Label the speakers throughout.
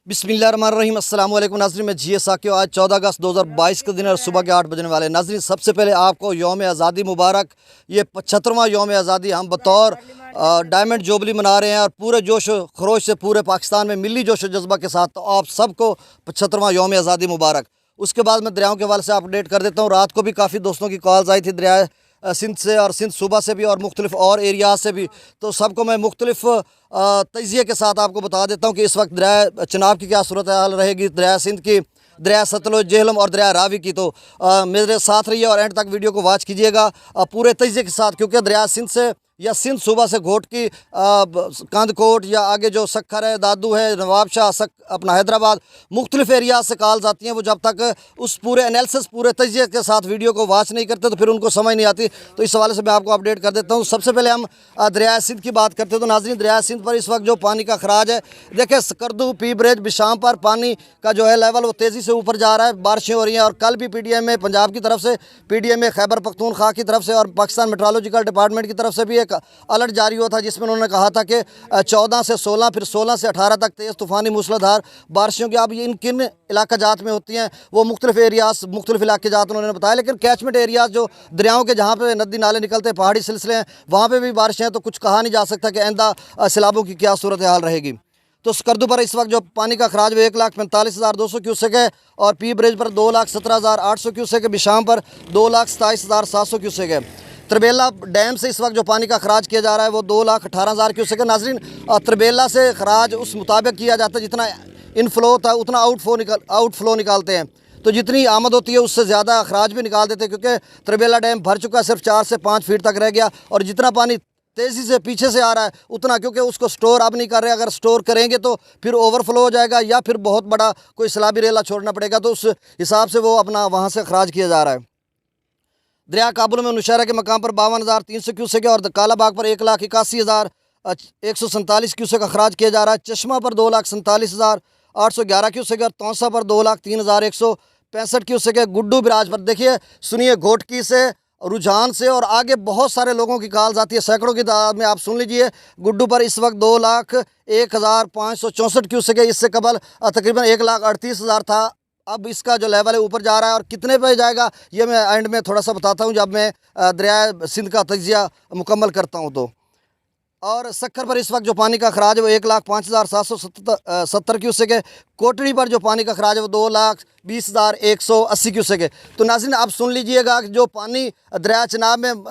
Speaker 1: बिस्मिल्लाहिर्रहमानिर्रहीम अस्सलाम वालेकुम नाज़रीन, मैं जी साकियो। आज 14 अगस्त 2022 के दिन और सुबह के 8 बजने वाले। नाज़रीन, सबसे पहले आपको यौम आज़ादी मुबारक। ये 75वां यौम आज़ादी हम बतौर डायमंड जुबली मना रहे हैं और पूरे जोश खरोश से पूरे पाकिस्तान में मिली जोश जज्बा के साथ। तो आप सबको 75वां यौम आज़ादी मुबारक। उसके बाद मैं दरियाओं के हवाले से अपडेट कर देता हूँ। रात को भी काफ़ी दोस्तों की कॉल्स आई थी दरिया सिंध से और सिंध सूबा से भी और मुख्तलिफ और एरियाज से भी। तो सबको मैं मुख्तलिफ तजिए के साथ आपको बता देता हूँ कि इस वक्त दरिया चनाब की क्या सूरत हाल रहेगी, दरिया सिंध की, दरिया सतलुज, जेहलम और दरिया रावी की। तो मेरे साथ रहिए और एंड तक वीडियो को वॉच कीजिएगा पूरे तजिए के साथ, क्योंकि दरिया सिंध से या सिंध सूबा से घोट की कंदकोट या आगे जो सखर है, दादू है, नवाब शाह, अपना हैदराबाद, मुख्तलिफ एरिया से कॉल्स आती हैं। वो जब तक उस पूरे एनालिसिस पूरे तजिए के साथ वीडियो को वॉच नहीं करते तो फिर उनको समझ नहीं आती। तो इस हवाले से मैं आपको अपडेट कर देता हूँ। सबसे पहले हम दरिया सिंध की बात करते हैं। तो नाज़रीन, दरिया सिंध पर इस वक्त जो पानी का खराज है, देखें सकरदू पी ब्रिज बिशाम पर पानी का जो है लेवल वो तेज़ी से ऊपर जा रहा है। बारिशें हो रही हैं और कल भी PDM पंजाब की तरफ से, PDM खैबर पख्तूनख्वा की तरफ से और पाकिस्तान मेट्रोलॉजिकल डिपार्टमेंट की तरफ से भी एक अलर्ट जारी हुआ था, जिसमें उन्होंने कहा था कि 14 से 16 फिर 16 से 18 तक तेज़ तूफ़ानी मूसलाधार बारिशों की अब इन किन इलाका जात में होती हैं वो मुख्तलिफ एरियाज मुख्तलिफ इलाके जात उन्होंने बताया। लेकिन कैचमेंट एरियाज जो दरियाओं के जहाँ पे नदी नाले निकलते हैं, पहाड़ी सिलसिले हैं, वहाँ पर भी बारिशें हैं। तो कुछ कहा नहीं जा सकता कि आइंदा सैलाबों की क्या सूरत हाल रहेगी। तो स्कर्दू पर इस वक्त जो पानी का खराज वो 1,45,200 क्यूसेक है और पी ब्रिज पर 2,17,800 क्यूसेक है। बिशाम पर 2,27,700 क्यूसेक है। त्रिबेला डैम से इस वक्त जो पानी का खराज किया जा रहा है वो 2,18,000 क्यूसेक है। नाजरीन, त्रिबेला से खराज उस मुताबिक किया जाता है जितना इनफ्लो होता है उतना आउटफ्लो निकालते हैं। तो जितनी आमद होती है उससे ज़्यादा खराज भी निकाल देते हैं, क्योंकि त्रिबेला डैम भर चुका है, सिर्फ 4 से 5 फीट तक रह गया। और जितना पानी तेज़ी से पीछे से आ रहा है उतना, क्योंकि उसको स्टोर अब नहीं कर रहे, अगर स्टोर करेंगे तो फिर ओवरफ्लो हो जाएगा या फिर बहुत बड़ा कोई सैलाबी रेला छोड़ना पड़ेगा। तो उस हिसाब से वो अपना वहाँ से खराज किया जा रहा है। दरिया काबुल में नौशहरा के मकाम पर 52,300 क्यूसेक है और काला बाग पर 1,81,147 क्यूसेक का खराज किया जा रहा है। चश्मा पर 2,47,811 क्यूसेक है और तौसा पर 2,03,165 क्यूसेक है। गुड्डू बिराज पर देखिए, सुनिए, घोटकी से, रुझान से और आगे बहुत सारे लोगों की कॉल्स आती है, सैकड़ों की तादाद में। आप सुन लीजिए, गुड्डू पर इस वक्त 2,01,564 क्यूसेक है। इससे कबल तकरीबन 1,38,000 था। अब इसका जो लेवल है ऊपर जा रहा है और कितने पे जाएगा ये मैं एंड में थोड़ा सा बताता हूँ जब मैं दरिया सिंध का तजिया मुकम्मल करता हूँ। तो और सखर पर इस वक्त जो पानी का खराज है वो 1,05,770 क्यूसेक है। कोटड़ी पर जो पानी का खराज है वो 2,20,180 क्यूसेक है। तो नाज़रीन, आप सुन लीजिएगा कि जो पानी दरिया चनाब में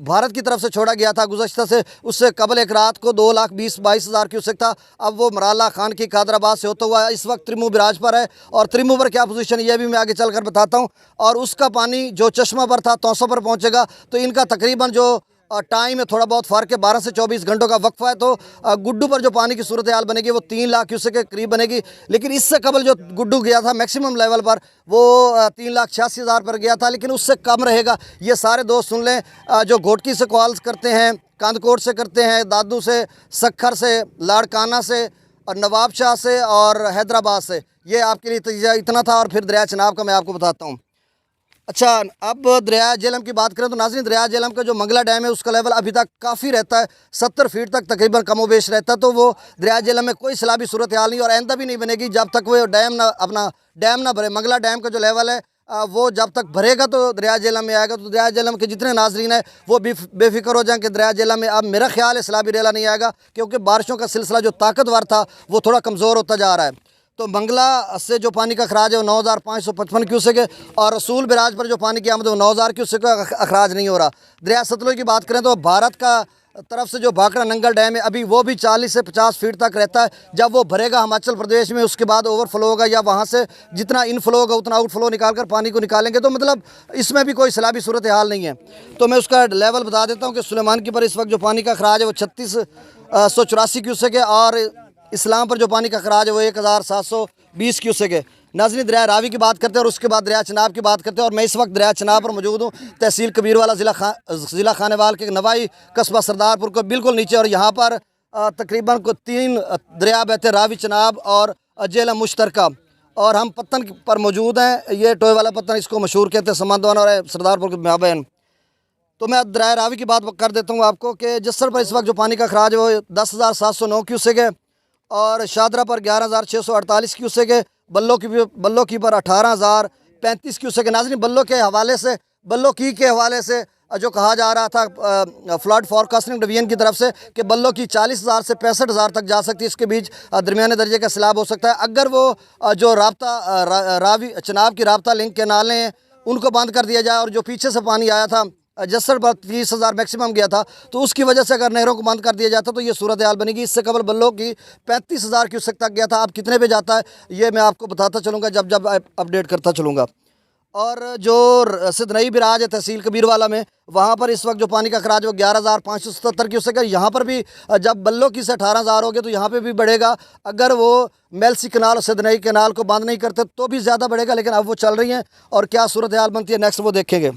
Speaker 1: भारत की तरफ से छोड़ा गया था गुज़श्ता से, उससे कबल एक रात को 2,20,22,000 क्यूसेक था। अब वो मराला खान की कादराबाद से होता हुआ इस वक्त त्रिमू बिराज पर है और त्रिमू पर क्या पोजीशन है ये भी मैं आगे चल कर बताता हूँ। और उसका पानी जो चश्मा पर था तौसा पर पहुँचेगा। तो इनका तकरीबन जो टाइम है थोड़ा बहुत फ़र्क है, 12 से 24 घंटों का वक्फा है। तो गुड्डू पर जो पानी की सूरत हाल बनेगी वो 3 लाख क्यूसेक के करीब बनेगी। लेकिन इससे कबल जो गुड्डू गया था मैक्सिमम लेवल पर वो 3,86,000 पर गया था, लेकिन उससे कम रहेगा। ये सारे दोस्त सुन लें जो घोटकी से कॉल्स करते हैं, कांदकोट से करते हैं, दादू से, सखर से, लाड़काना से और नवाब शाह से और हैदराबाद से। ये आपके लिए तजिया इतना था और फिर दरिया चनाब का मैं आपको बताता हूँ। अच्छा, अब दरिया जेहलम की बात करें तो नाज़रीन, दरिया जेहलम का जो मंगला डैम है उसका लेवल अभी तक काफ़ी रहता है, 70 फीट तक तकरीबन कमोबेश रहता है। तो वो दरिया जेहलम में कोई सैलाबी सूरत हाल नहीं और आइंदा भी नहीं बनेगी जब तक वो डैम ना भरे। मंगला डैम का जो लेवल है वो जब तक भरेगा तो दरिया जेहलम में आएगा। तो दरिया जेहलम के जितने नाजरीन हैं वो बेफिक्र हो जाएं कि दरिया जेहलम में अब मेरा ख्याल है सैलाबी रेला नहीं आएगा, क्योंकि बारिशों का सिलसिला जो ताकतवर था वो थोड़ा कमज़ोर होता जा रहा है। तो मंगला से जो पानी का खराज है वो 9,555 क्यूसेक है और रसूल बिराज पर जो पानी की आमद है वो 9,000 क्यूसेक का अखराज नहीं हो रहा। दरिया सतलुज की बात करें तो भारत का तरफ से जो भाखड़ा नंगल डैम है अभी वो भी 40 से 50 फीट तक रहता है। जब वो भरेगा हिमाचल प्रदेश में उसके बाद ओवरफ्लो होगा या वहाँ से जितना इनफ्लो होगा उतना आउटफ्लो निकाल कर पानी को निकालेंगे। तो मतलब इसमें भी कोई सैलाबी सूरत हाल नहीं है। तो मैं उसका लेवल बता देता हूँ कि सुलेमान की पर इस वक्त जो पानी का खराज है वो 3,684 क्यूसेक है और इस्लाम पर जो पानी का खराज है वो 1,720 क्यूसेक है। नाज़रीन, दरिया रावी की बात करते हैं और उसके बाद दरिया चनाब की बात करते हैं। और मैं इस वक्त दरिया चनाब पर मौजूद हूँ, तहसील कबीरवाला, ज़िला खानेवाल के नवाई कस्बा सरदारपुर को बिल्कुल नीचे। और यहाँ पर तकरीबन को 3 दरिया बहते, रावी, चनाब और जेहलम मुश्तरका। और हम पत्तन पर मौजूद हैं, ये टोए वाला पत्तन इसको मशहूर कहते हैं, समंदवान और सरदारपुर के माबैन। तो मैं दरिया रावी की बात कर देता हूँ आपको कि जस्सर पर इस वक्त जो पानी का खराज है वो 10,709 क्यूसेक है और शादरा पर 11,648 क्यूसेक है, बल्लो की पर 18,035 क्यूसेक है। नाज़रीन, बल्लो की के हवाले से जो कहा जा रहा था फ्लड फॉरकास्टिंग डिवीजन की तरफ से कि बल्लो की 40,000 से 65,000 तक जा सकती है, इसके बीच दरमियाने दर्जे का सैलाब हो सकता है। अगर वो जो रावी चनाब की राब्ता लिंक के नाले हैं उनको बंद कर दिया जाए और जो पीछे से पानी आया था जसर पर 30,000 मैक्सिमम गया था, तो उसकी वजह से अगर नहरों को बंद कर दिया जाता तो ये सूरत हाल बनेगी। इससे कबल बल्लो की 35,000 क्यूसेक तक गया था। अब कितने पे जाता है ये मैं आपको बताता चलूँगा जब जब अपडेट करता चलूँगा। और जो सिदनई बिराज है तहसील कबीरवाला में, वहाँ पर इस वक्त जो पानी का खराज वो 11,577 क्यूसेक है। यहाँ पर भी जब बल्लो की से 18,000 हो गए तो यहाँ पे भी बढ़ेगा। अगर वो मेलसी कनाल और सिदनई कनाल को बंद नहीं करते तो भी ज़्यादा बढ़ेगा, लेकिन अब वो चल रही हैं और क्या सूरत हाल बनती है नेक्स्ट वो देखेंगे।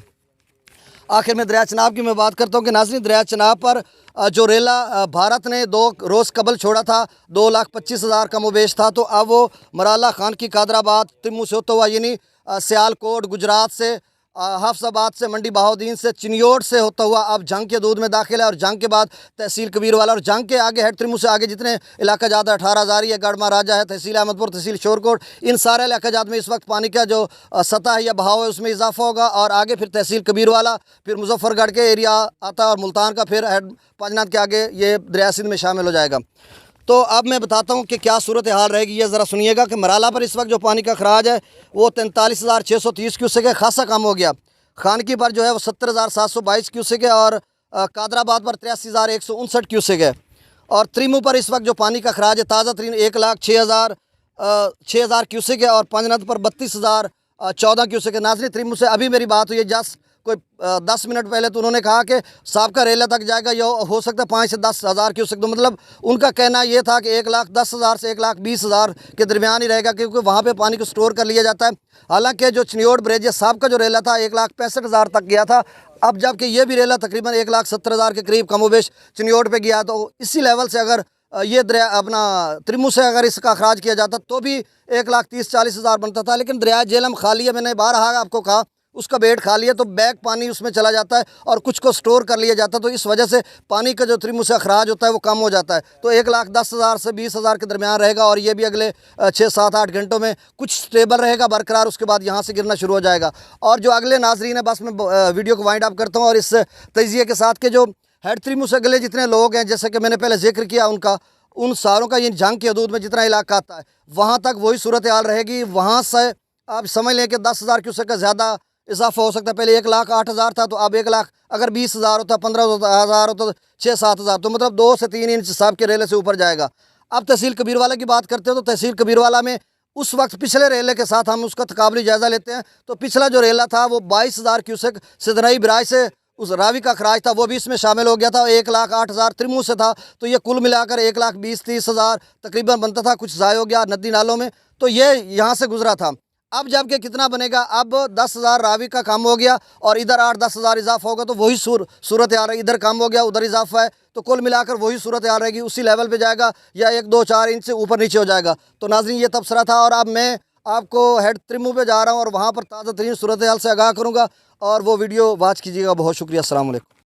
Speaker 1: आखिर में दरिया चनाब की मैं बात करता हूँ कि नाज़रीन, दरिया चनाब पर जो रेला भारत ने 2 रोज़ कबल छोड़ा था, 2,25,000 का मुबेश था, तो अब वो मराला खान की कादराबाद तिम्मू से होता हुआ यानी सियालकोट गुजरात से, हफ्साबाद से, मंडी बहाउद्दीन से, चिनियोट से होता हुआ अब जंग के दूध में दाखिल है। और जंग के बाद तहसील कबीरवाला और जंग के आगे हेड त्रिमू से आगे जितने इलाका जात है, 18,000 है, गढ़मा राजा है, तहसील अहमदपुर, तहसील शोरकोट, इन सारे इलाका जात में इस वक्त पानी का जो सतह है या बहाव है उसमें इजाफा होगा। और आगे फिर तहसील कबीरवाला, फिर मुजफ्फरगढ़ के एरिया आता है और मुल्तान का फिर हेड पांचनाथ के आगे ये दरिया सिंध में शामिल हो जाएगा। तो अब मैं बताता हूँ कि क्या सूरत हाल रहेगी, ये ज़रा सुनिएगा कि मराला पर इस वक्त जो पानी का खराज है वो 43,630 क्यूसेक है, खासा कम हो गया। खानकी पर जो है वो 70,722 क्यूसेक है और कादराबाद पर 83,159 क्यूसेक है। और त्रिमू पर इस वक्त जो पानी का खराज है ताज़ा तरीन 1,06,000 क्यूसेक है और पंजनद पर 32,014 क्यूसेक है। नाज़रीन, त्रिमू से अभी मेरी बात हुई है जस्ट कोई 10 मिनट पहले, तो उन्होंने कहा कि साबका रेला तक जाएगा, ये हो सकता है 5 से 10 हज़ार क्यूसेक। तो मतलब उनका कहना ये था कि 1,10,000 से 1,20,000 के दरमियान ही रहेगा, क्योंकि वहाँ पे पानी को स्टोर कर लिया जाता है। हालांकि जो चिनियोट ब्रिज है साबका जो रेला था 1,65,000 तक गया था, अब जबकि ये भी रेला तकरीबन 1,70,000 के करीब कमोबेश चिनियोट पे गया। तो इसी लेवल से अगर ये दरिया अपना त्रिमू से अगर इसका अखराज किया जाता तो भी 1,30,40,000 बनता था। लेकिन दरिया झेलम खाली है, मैंने बारहा आपको कहा, उसका बेड खाली है तो बैग पानी उसमें चला जाता है और कुछ को स्टोर कर लिया जाता है। तो इस वजह से पानी का जो त्रिमू से अखराज होता है वो कम हो जाता है। तो 1,10,000 से 20,000 के दरमियान रहेगा और ये भी अगले 6-7-8 घंटों में कुछ स्टेबल रहेगा बरकरार, उसके बाद यहाँ से गिरना शुरू हो जाएगा। और जो अगले नाजरीन है, बस मैं वीडियो को वाइंड अप करता हूँ और इस तजिए के साथ के जो हेड त्रिमू से अगले जितने लोग हैं, जैसे कि मैंने पहले जिक्र किया उनका, उन सारों का ये जंग के हदूद में जितना इलाका आता है वहाँ तक वही सूरत हाल रहेगी। वहाँ से आप समझ लें कि 10,000 क्यूसेक का ज़्यादा इजाफा हो सकता है। पहले 1,08,000 था, तो अब 1,00,000 अगर 20,000 होता, 15,000 होता, तो 6-7,000, तो मतलब 2 से 3 इंच साहब के रेले से ऊपर जाएगा। अब तहसील कबीरवाला की बात करते हो तो तहसील कबीरवाला में उस वक्त पिछले रेले के साथ हम उसका तकाबली जायज़ा लेते हैं तो पिछला जो रेला था वो 22,000 क्यूसेक सिदनई बिराज से उस रावी का खराज था, वो भी इसमें शामिल हो गया था। 1,08,000 त्रिमू से था, तो ये कुल मिलाकर 1,20,30,000 तकरीबन बनता था। कुछ ज़ाय हो गया नदी नालों में, तो ये यहाँ से गुजरा था। अब जबकि कितना बनेगा, अब 10,000 रावी का कम हो गया और इधर 8-10,000 इजाफा होगा, तो वही सूरत आ रही, इधर कम हो गया उधर इजाफा है, तो कुल मिलाकर वही सूरत आ रहेगी, उसी लेवल पे जाएगा या 1-2-4 इंच से ऊपर नीचे हो जाएगा। तो नाज़रीन, ये तबसरा था और अब मैं आपको हेड त्रिमू पे जा रहा हूँ और वहाँ पर ताज़ा तरीन सूरत हाल से आगाह करूँगा और वो वीडियो वॉच कीजिएगा। बहुत शुक्रिया, अस्सलाम वालेकुम।